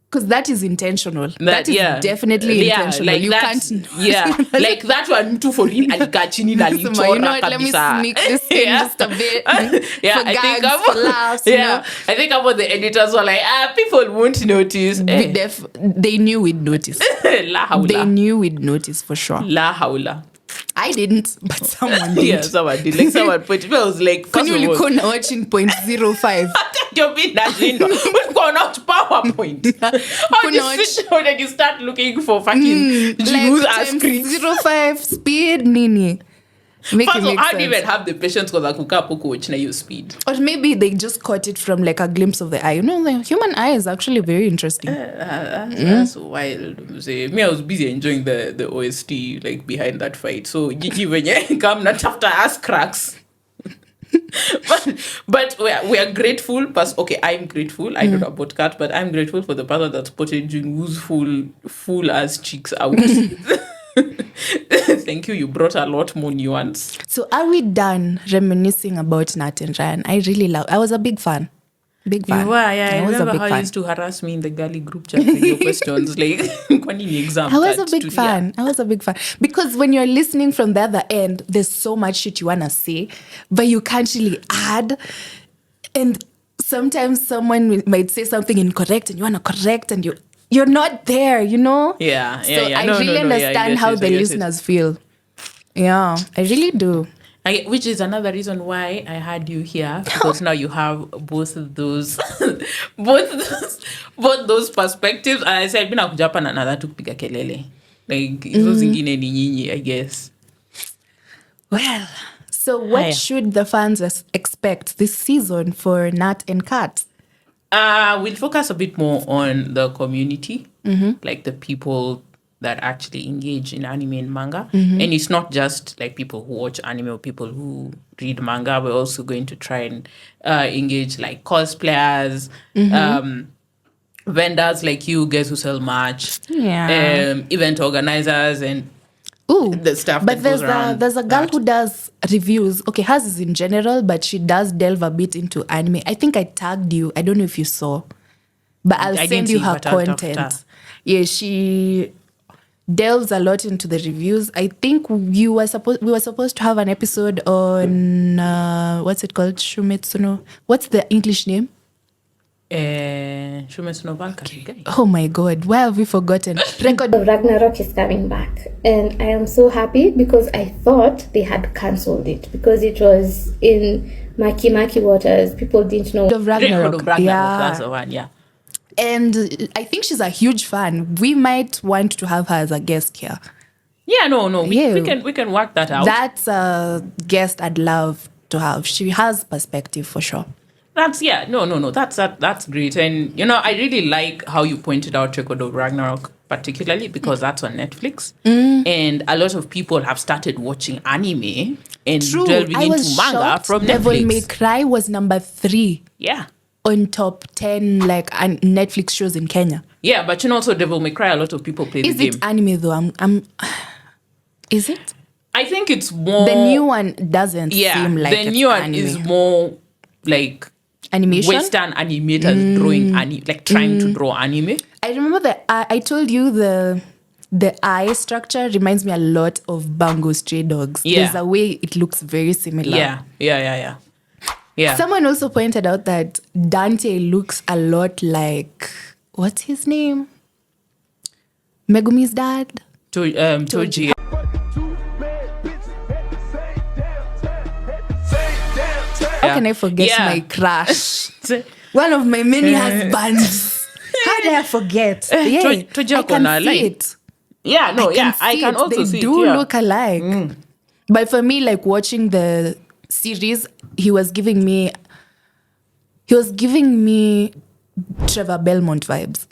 Because that is intentional. That is definitely intentional. Like you that, can't. Yeah, like that one too for him. You know what? Let me sneak this in just a bit. For gags, for laughs. I think about the editors were like, people won't notice. They knew we'd notice. La haula. They knew we'd notice for sure. La haula. I didn't, but someone did. Yeah, someone did. Like someone put it. I was like, can you look watching 0.05? You've been that window. We've gone out PowerPoint. You sit down and you start looking for fucking Jinwoo's ass creams. 0.05 speed nini. First of all, I didn't even have the patience because I could keep watching your speed. Or maybe they just caught it from like a glimpse of the eye. You know, the human eye is actually very interesting. That's wild. Me, I was busy enjoying the OST like behind that fight. So Gigi, when you come not after ass cracks. but we are grateful. Okay, I'm grateful. I don't know about Kat, but I'm grateful for the person that spotted Jinwoo's full ass cheeks out. Thank you. You brought a lot more nuance. So are we done reminiscing about Nat and Ryan? I was a big fan. Big fan. You were, yeah. I was remember a big how fan. you used to harass me in the girly group chat with your questions. Like, exam. I was a big fan. I was a big fan. Because when you're listening from the other end, there's so much shit you want to say, but you can't really add. And sometimes someone might say something incorrect and you want to correct and you're not there, you know? Yeah. So I really understand how the listeners feel. Yeah, I really do. Which is another reason why I had you here, because now you have both of those, both those perspectives. And I said, "Bina kujapa na nada tu kupiga kelele." Like hizo zingine ni nyinyi, I guess. Well, so what should the fans expect this season for Nat and Kat? We'll focus a bit more on the community, like the people that actually engage in anime and manga. And it's not just like people who watch anime or people who read manga. We're also going to try and engage like cosplayers, vendors like you guys who sell merch, event organizers, and the stuff but that goes around. There's a girl who does reviews. Okay, hers is in general, but she does delve a bit into anime. I think I tagged you. I don't know if you saw, but I'll send you her content. Yeah, she delves a lot into the reviews. I think we were supposed to have an episode on what's it called? Shumetsuno. What's the English name? Shumetsuno Valkyrie. Oh my God, why have we forgotten? Record of Ragnarok is coming back, and I am so happy because I thought they had cancelled it because it was in Maki waters. People didn't know. Ragnarok. Yeah, that's the one. Yeah. And I think she's a huge fan. We might want to have her as a guest here. Yeah, no. We can work that out. That's a guest I'd love to have. She has perspective for sure. That's That's great. And I really like how you pointed out Record of Ragnarok, particularly because that's on Netflix. And a lot of people have started watching anime and delving into manga from Netflix. Devil May Cry was number 3. Yeah. On top 10 like Netflix shows in Kenya. Yeah, but also Devil May Cry, a lot of people play the game. Is it anime though? Is it? I think it's more... The new one doesn't seem like the new one is more like... Animation? Western animators drawing trying to draw anime. I remember that I told you the eye structure reminds me a lot of Bango Stray Dogs. Yeah. There's a way it looks very similar. Yeah. Someone also pointed out that Dante looks a lot like, what's his name? Megumi's dad? Toji. How can I forget my crush? One of my many husbands. How did I forget? Toji I can see it. Yeah, no, I can also see it. They do look alike. But for me, like watching the series, he was giving me Trevor Belmont vibes.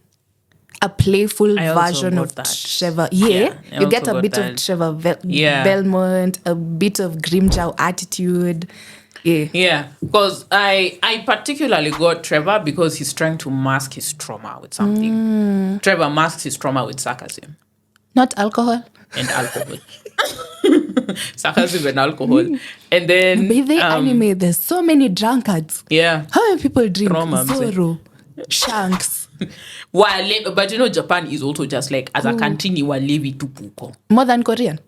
A playful version of Trevor. Yeah, you get a bit of Trevor Belmont, a bit of Grimjaw attitude. Yeah, because I particularly got Trevor because he's trying to mask his trauma with something. Trevor masks his trauma with sarcasm. Not alcohol. And alcohol. Sarcasm and alcohol. And then... But they anime, there's so many drunkards. Yeah. How many people drink Zoro, Shanks? But Japan is also just like, as a country, ni walevi tupuko. More than Korean?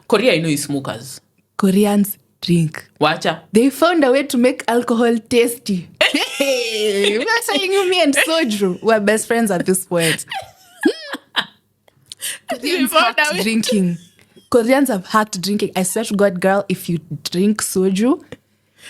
Korea, is smokers. Koreans drink. Wacha. They found a way to make alcohol tasty. Hey, we're saying you, me and Soju. We're best friends at this point. Koreans hacked drinking. Koreans have hacked drinking. I swear to God, girl, if you drink soju,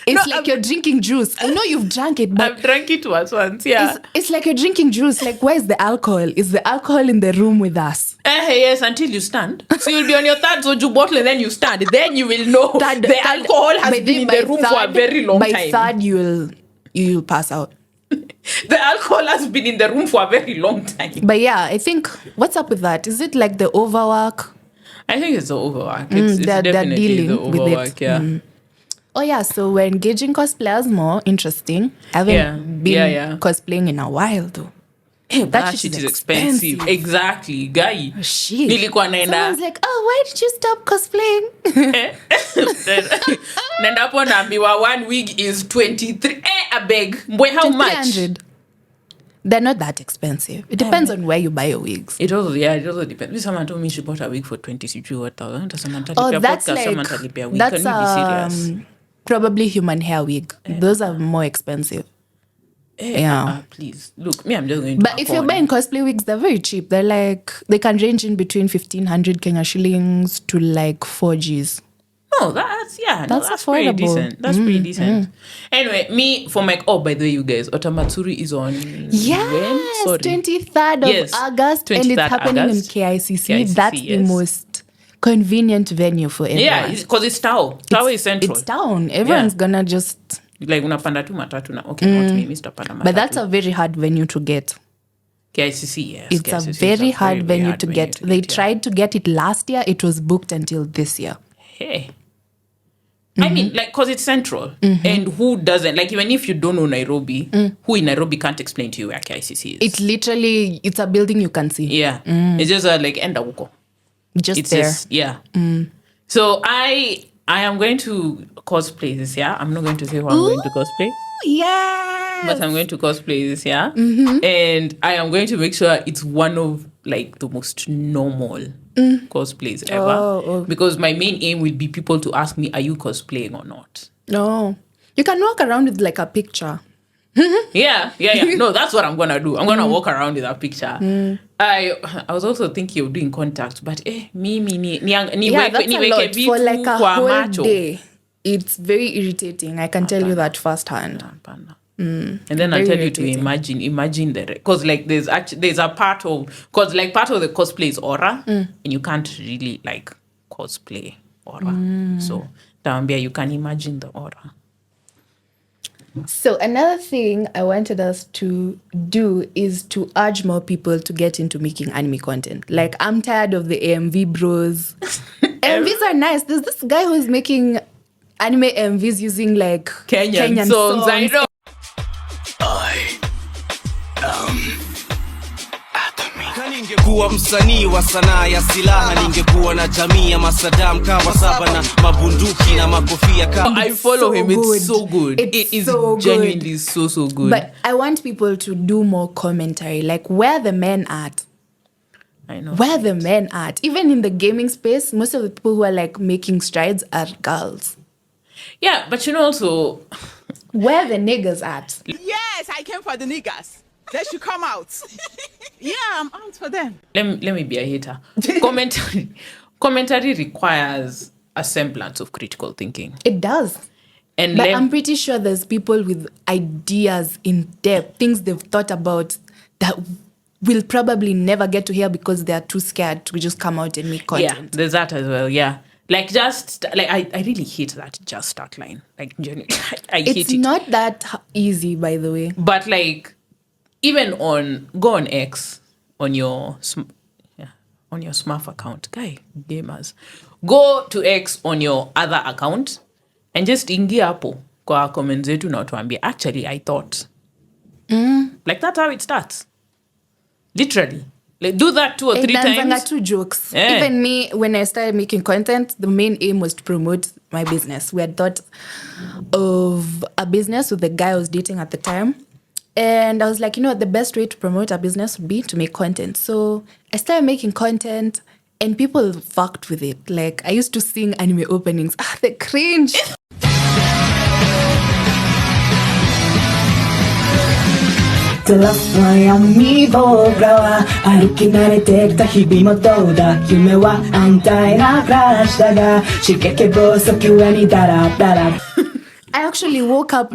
it's like you're drinking juice. I know you've drank it, but... I've drank it once, yeah. It's like you're drinking juice. Like, where's the alcohol? Is the alcohol in the room with us? Yes, until you stand. So you'll be on your third soju bottle and then you stand. Then you will know the alcohol has been in the room for a very long time. By third, you'll pass out. The alcohol has been in the room for a very long time. But yeah, I think, what's up with that? Is it like the overwork? I think it's the overwork. It's definitely dealing the overwork, with it. Oh yeah, so we're engaging cosplayers more. Interesting. I haven't been cosplaying in a while though. Hey, that shit is expensive. Exactly, guy. Shit. Someone's like, oh, why did you stop cosplaying? Nenda hapo naambiwa 1 wig is 23. I beg. Boy, how much? They're not that expensive. It depends on where you buy your wigs. It also depends. Someone told me she bought a wig for 20,000. Oh, that's probably human hair wig. Those are more expensive. Please look, me, I'm just going to. But if you're buying cosplay wigs, they're very cheap. They're like, they can range in between 1,500 Kenya shillings to like 4 Gs. No, that's pretty affordable. decent. That's pretty decent. Anyway, me for my by the way, you guys, Otamatsuri is on Yes, when? 23rd of August, and it's happening in KICC. That's the most convenient venue for everyone. Yeah, because it's Tao. Tao is central. It's town. Everyone's gonna just like unapanda tu matatu na okay, not me, Mr. Panda matatu. But that's a very hard venue to get. KICC, yes. It's KICC a very hard venue to get. They yeah. tried to get it last year. It was booked until this year. Hey. I mean, like, because it's central. And who doesn't? Like, even if you don't know Nairobi, who in Nairobi can't explain to you where KICC is? It's literally, it's a building you can see. Yeah. It's just like, enda huko. Just there. Yeah. So I am going to cosplay this year. I'm not going to say who I'm going to cosplay. Yes. But I'm going to cosplay this year. And I am going to make sure it's one of, like, the most normal cosplays ever. Because my main aim will be people to ask me, are you cosplaying or not? No. You can walk around with, like, a picture. Yeah. No, that's what I'm going to do. I'm going to walk around with a picture. I was also thinking of doing contact, but that's a lot. For like a whole day. It's very irritating. I can tell you that firsthand. And then I'll tell you to imagine the because like there's a part of because like part of the cosplay is aura, and you can't really like cosplay aura. So Tambia, you can imagine the aura. So another thing I wanted us to do is to urge more people to get into making anime content. Like, I'm tired of the AMV bros. AMVs are nice. There's this guy who's making anime AMVs using like Kenyan songs. I know. Ningekuwa msanii wa sanaa ya silaha, ningekuwa na jamii ya masadam kawa saba na mabunduki na makofia kama. I follow him. It's so good. It is so genuinely so good. But I want people to do more commentary, like where the men at. I know. Where the men at. Even in the gaming space, most of the people who are like making strides are girls. Yeah, but you know also where the niggas at. Yes, I came for the niggas. They should come out. Yeah, I'm out for them. Let me be a hater. Commentary requires a semblance of critical thinking. It does. But I'm pretty sure there's people with ideas in depth, things they've thought about that we'll probably never get to hear because they're too scared to just come out and make content. Yeah, there's that as well, yeah. Like, just, like, I really hate that just start line. Like, genuinely, I hate it. It's not that easy, by the way. But, like, even go on X, on your Smurf account. Guy, gamers. Go to X on your other account and just ingia hapo kwa comments zetu na utuambie, actually, I thought. Like, that's how it starts. Literally. Like, do that 2 or 3 times. 2 jokes. Yeah. Even me, when I started making content, the main aim was to promote my business. We had thought of a business with the guy I was dating at the time. And I was like, the best way to promote a business would be to make content. So I started making content and people fucked with it. Like, I used to sing anime openings. The cringe. I actually woke up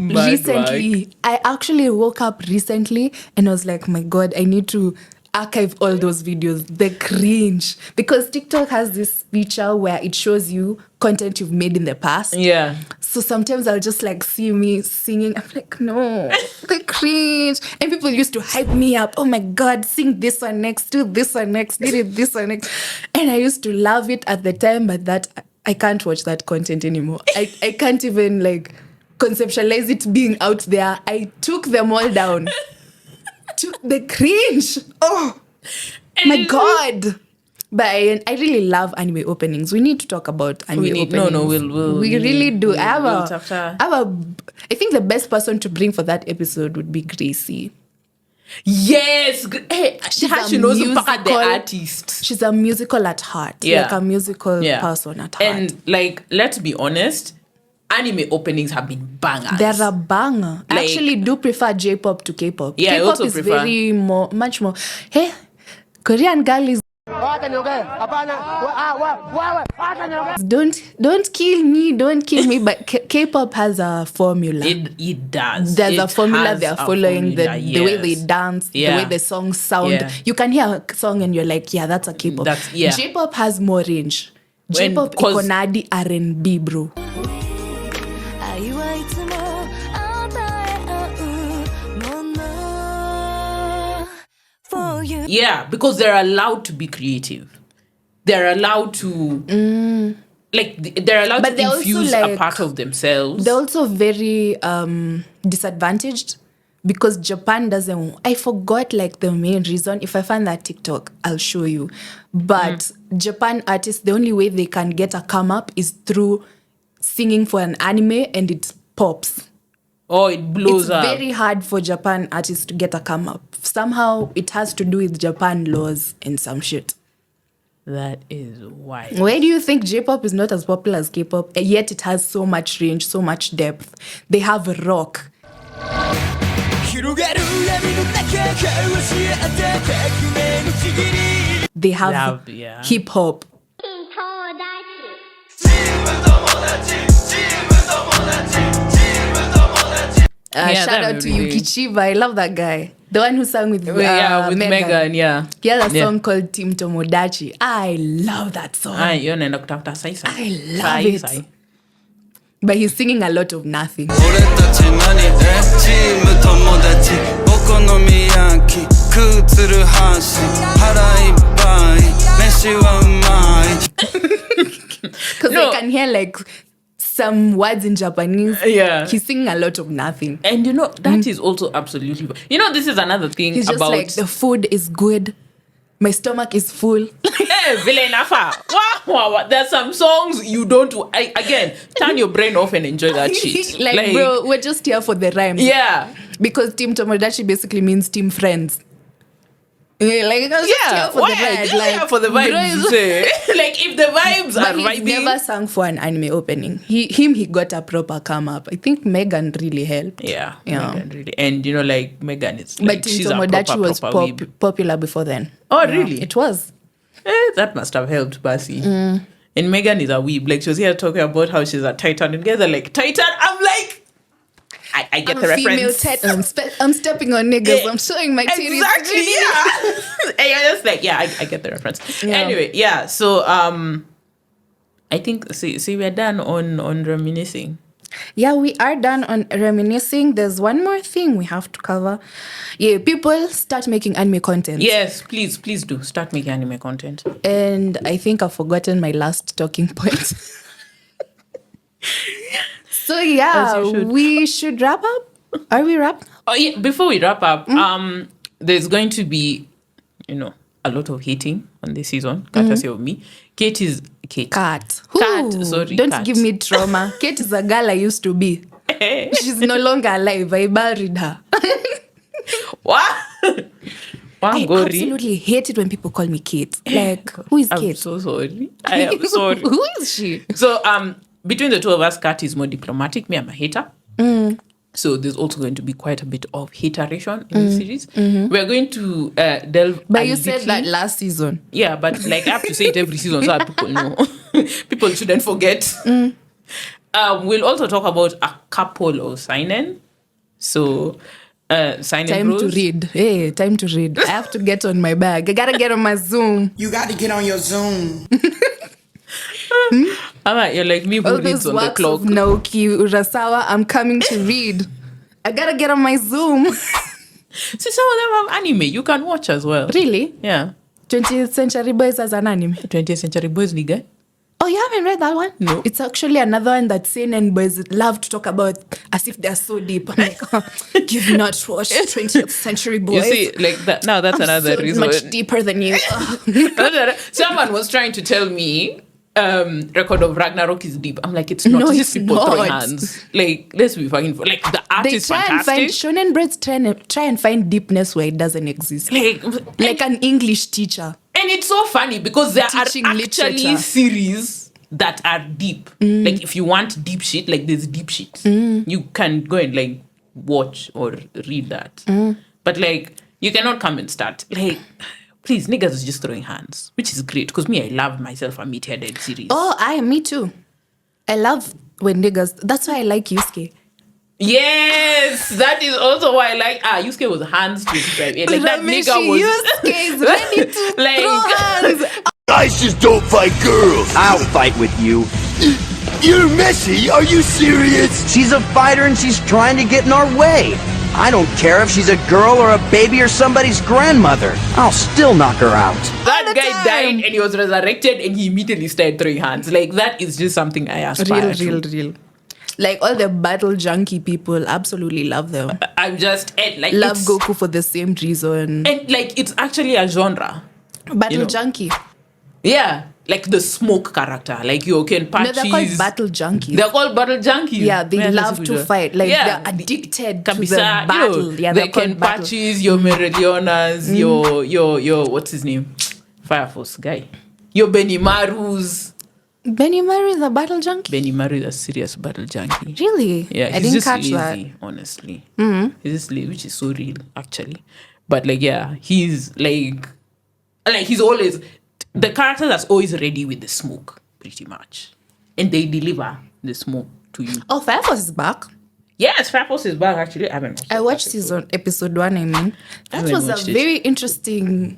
recently and I was like, my God, I need to archive all those videos. The cringe. Because TikTok has this feature where it shows you content you've made in the past. Yeah. So sometimes I'll just like see me singing. I'm like, no, the cringe. And people used to hype me up. Oh my God, sing this one next, do this one next, did this one next. And I used to love it at the time, but that I can't watch that content anymore. I can't even like conceptualize it being out there. I took them all down. The cringe. Oh my God. But I really love anime openings. We need to talk about anime openings. We really do. I think the best person to bring for that episode would be Gracie. Yes. Hey, she knows the artist. She's a musical at heart. Yeah. Like a musical person at heart. And like, let's be honest, anime openings have been bangers. They're a banger. Like, I actually do prefer J-pop to K-pop. Yeah, K-pop is much more. Hey, Korean girl is Don't kill me, but K-pop has a formula. It does. There's a It formula has they're a following, formula, the way they yes. dance, the way the songs sound. Yeah. You can hear a song and you're like, yeah, that's a K-pop. J-pop has more range. J-pop iko na hadi R&B, bro. Yeah, because they're allowed to be creative. They're allowed to they're allowed But to they're infuse also a part of themselves. They're also very disadvantaged because Japan doesn't. I forgot like the main reason. If I find that TikTok, I'll show you. But Japan artists, the only way they can get a come up is through singing for an anime, and it pops. Oh, it blows up. It's very hard for Japan artists to get a come up. Somehow it has to do with Japan laws and some shit. That is why. Why do you think J-pop is not as popular as K-pop, and yet it has so much range, so much depth? They have rock. They have hip-hop. Shout out to Yuki Chiba. I love that guy. The one who sang with Megan. He has a song called Team Tomodachi. I love that song. I love it. But he's singing a lot of nothing. Because I can hear like some words in Japanese. Yeah. He's singing a lot of nothing. And that is also absolutely... this is another thing He's just about... like, the food is good. My stomach is full. Hey, Villainafa. Wow. There's some songs you don't... Again, turn your brain off and enjoy that shit. like, bro, we're just here for the rhymes. Yeah. Because Team Tomodachi basically means team friends. Like, for the vibes. Like, if the vibes are vibing... He's never sang for an anime opening. He got a proper come up. I think Megan really helped. Yeah. Megan really. And, Megan is... But Team Tomodachi was popular before then. Oh, really? It was. That must have helped, Basi. And Megan is a weeb. Like, she was here talking about how she's a Titan. And together, like, Titan, I'm like... I get the reference. Female Titan. I'm stepping on niggas. Yeah. I'm showing my titties. Exactly, yeah. And you're just like, I get the reference. Yeah. Anyway, yeah. So, I think, see, we're done on reminiscing. Yeah, we are done on reminiscing. There's one more thing we have to cover. Yeah, people start making anime content. Yes, please do. Start making anime content. And I think I've forgotten my last talking point. So yeah, we should wrap up. Are we wrapped? Oh yeah. Before we wrap up, there's going to be, a lot of hating on this season, courtesy of me. Kat. Sorry, don't Kat. give me trauma. Kate is a girl I used to be. She's no longer alive. I buried her. What? I absolutely hate it when people call me Kate. Like, who is Kate? I'm so sorry. I am sorry. Who is she? So, between the two of us, Kat is more diplomatic. Me, I'm a hater. So there's also going to be quite a bit of hateration in the series. We're going to delve. But you said that last season. Yeah, but I have to say it every season so that people know. People shouldn't forget. We'll also talk about a couple of sign-in. So, sign-in Time bros. to read. Hey, time to read. I have to get on my bag. I gotta get on my Zoom. You got to get on your Zoom. You're like me who All reads those on the works clock. of Naoki Urasawa, I'm coming to read. I gotta get on my Zoom. See, some of them have anime you can watch as well. Really? Yeah. 20th Century Boys as an anime. 20th Century Boys Liga. Oh, you haven't read that one? No. It's actually another one that seinen boys love to talk about as if they're so deep. I'm like, you've not watched 20th Century Boys. You see, like that. Now that's another so reason. Much deeper than you. Someone was trying to tell me Record of Ragnarok is deep. I'm like, it's not. No, It's just it's people throwing not. hands. Like, let's be fucking like the art They is try fantastic. and find shonen breads try and find deepness where it doesn't exist. Like an English teacher. And it's so funny because there Teaching are actually literature. series that are deep. Like, if you want deep shit, like there's deep shit. You can go and like watch or read that. But like, you cannot come and start like please, niggas is just throwing hands, which is great because me, I love myself a meatheaded series. Oh, me too. I love when niggas. That's why I like Yusuke. Yes, that is also why I like. Yusuke was hands to describe it. Like that nigga was. Yusuke is ready to like, throw hands. Guys just don't fight girls. I'll fight with you. You're messy. Are you serious? She's a fighter and she's trying to get in our way. I don't care if she's a girl or a baby or somebody's grandmother. I'll still knock her out. That guy died and he was resurrected and he immediately started throwing hands. Like, that is just something I aspire to. Real. Like, all the battle junkie people, absolutely love them. I'm just... like love Goku for the same reason. And, like, it's actually a genre. Battle junkie. Yeah. Like the smoke character. Like, you can patches. No, they're called battle junkies. They're called battle junkies. Yeah, they love to fight. Like, they're addicted to the battle. Yeah, they can patches, your Meridionas, your what's his name? Fire Force guy. Your Benimarus. Benimaru is a battle junkie? Benimaru is a serious battle junkie. Really? Yeah, I didn't catch that. Honestly. Mm-hmm. He's just lazy, which is so real, actually. But, like, yeah, he's like he's always... The character that's always ready with the smoke, pretty much. And they deliver the smoke to you. Oh, Fire Force is back? Yes, Fire Force is back, actually. I watched episode 1, I mean. That was a very interesting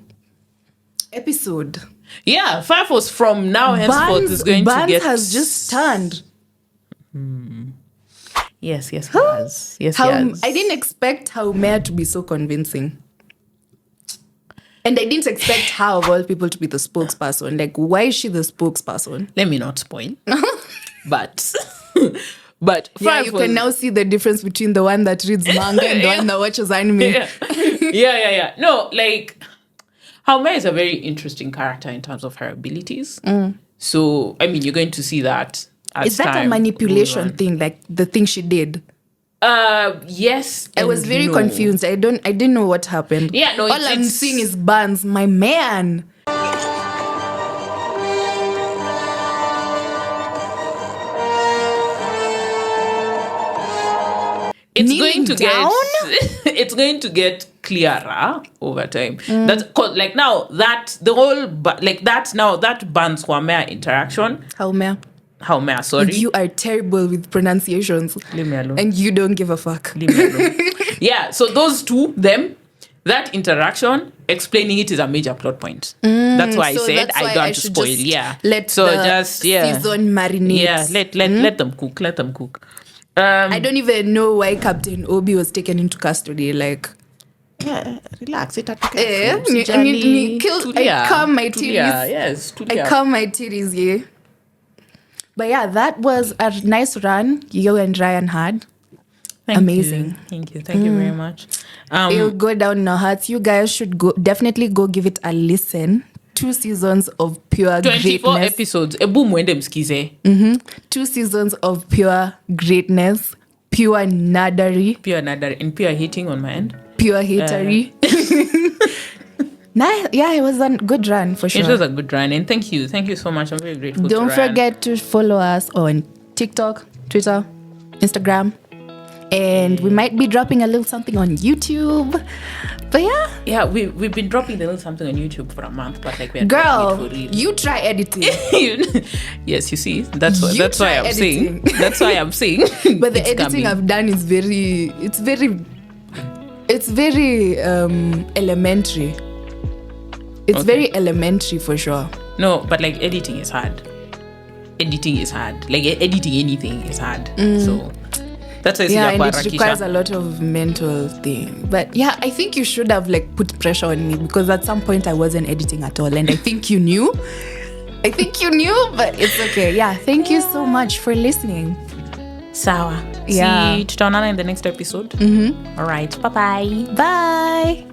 episode. Yeah, Fire Force from now henceforth is going to get... has just turned. Yes, he has. Yes, he has. I didn't expect Haumea to be so convincing. And I didn't expect her, of all people, to be the spokesperson. Like, why is she the spokesperson? Let me not spoil. But yeah, you can now see the difference between the one that reads manga and the one that watches anime. Yeah. No, like, Haumea is a very interesting character in terms of her abilities. So, I mean, you're going to see that as Is that a manipulation thing, like the thing she did? Yes. I was very confused. I didn't know what happened. Yeah, no. All I'm seeing is buns. My man. It's going to get clearer over time. That's cause, like, now that the whole that bans Haumea interaction. Haumea, sorry. You are terrible with pronunciations. Leave me alone. And you don't give a fuck. Leave me alone. Yeah, so those two, that interaction, explaining it is a major plot point. That's why I said I don't want to spoil. Let season marinate. Yeah, let them cook. Let them cook. I don't even know why Captain Obi was taken into custody. Like, relax. I calm my titties. Yes, I calm my titties, yeah. But yeah, that was a nice run you and Ryan had. Amazing. Thank you very much. It'll go down in our hearts. You guys should definitely go give it a listen. 2 seasons of pure 24 greatness. episodes. Boom, when them skize. 2 seasons of pure greatness, pure nadery. And pure hating on my end. Pure hatery. Yeah, it was a good run for sure. It was a good run, and thank you so much. I'm very grateful. Don't forget to follow us on TikTok, Twitter, Instagram, and we might be dropping a little something on YouTube. But yeah, we've been dropping a little something on YouTube for a month, but like we're girl, you try editing. Yes, you see, that's why I'm saying. That's why I'm saying. But the editing I've done is very elementary. It's very elementary for sure. No, but like editing is hard. Like editing anything is hard. So that's why and it requires a lot of mental thing. But yeah, I think you should have like put pressure on me because at some point I wasn't editing at all, and I think you knew. But it's okay. Yeah, thank you so much for listening. Sawa. See, tutaonana in the next episode. All right. Bye-bye. Bye.